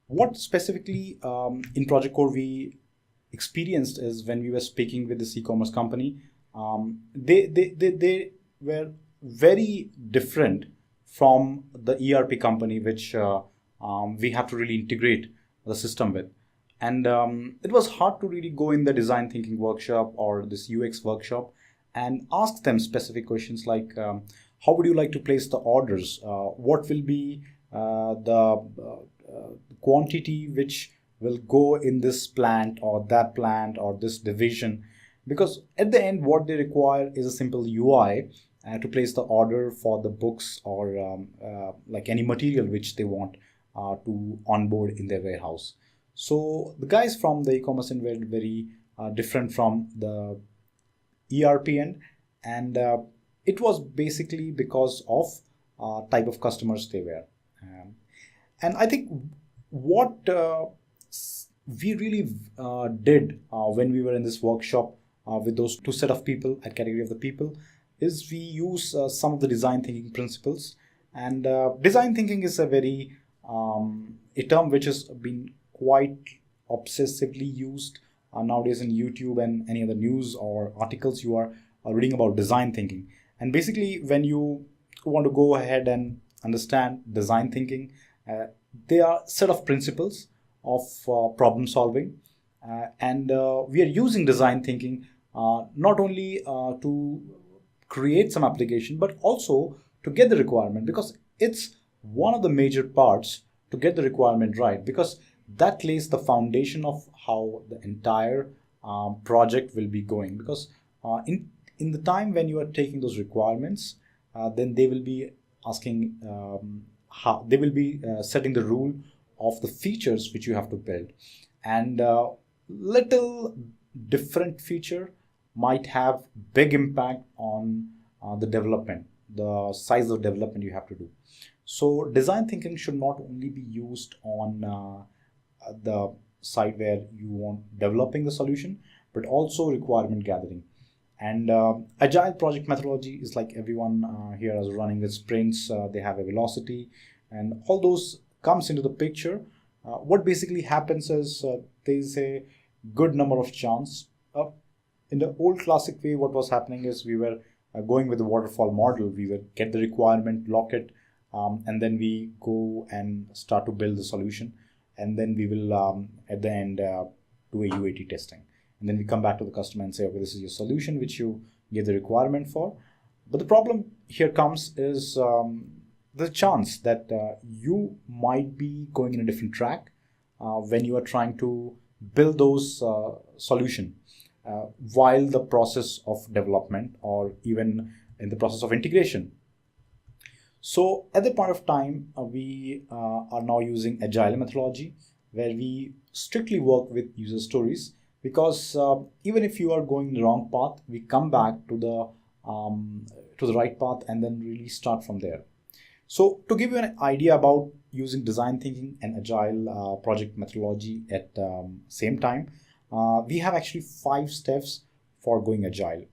What specifically in Project Core we experienced is when we were speaking with this e-commerce company, they were very different from the ERP company, which we have to really integrate the system with. And it was hard to really go in the design thinking workshop or this UX workshop and ask them specific questions like, how would you like to place the orders? What will be the quantity which will go in this plant or that plant or this division? Because at the end, what they require is a simple UI to place the order for the books or like any material which they want to onboard in their warehouse. So the guys from the e-commerce end were very different from the ERP end, and it was basically because of type of customers they were. And I think what we really did when we were in this workshop with those two set of people at category of the people is we use some of the design thinking principles. And design thinking is a very a term which has been quite obsessively used nowadays in YouTube and any other news or articles you are reading about design thinking. And basically, when you want to go ahead and understand design thinking, they are set of principles of problem solving, and we are using design thinking not only to create some application but also to get the requirement, because it's one of the major parts to get the requirement right, because that lays the foundation of how the entire project will be going. Because in the time when you are taking those requirements, then they will be asking how they will be setting the rule of the features which you have to build, and little different feature might have big impact on the development, the size of development you have to do. So design thinking should not only be used on the side where you want developing the solution, but also requirement gathering. And agile project methodology is like everyone here is running with sprints. They have a velocity, and all those comes into the picture. What basically happens is there is a good number of chance. In the old classic way, what was happening is we were going with the waterfall model. We would get the requirement, lock it, and then we go and start to build the solution. And then we will, at the end, do a UAT testing. And then we come back to the customer and say, okay, this is your solution, which you gave the requirement for. But the problem here comes is the chance that you might be going in a different track when you are trying to build those solution while the process of development or even in the process of integration. So at that point of time, we are now using agile methodology, where we strictly work with user stories, because even if you are going the wrong path, we come back to the right path and then really start from there. So to give you an idea about using design thinking and agile project methodology at same time, we have actually 5 steps for going agile.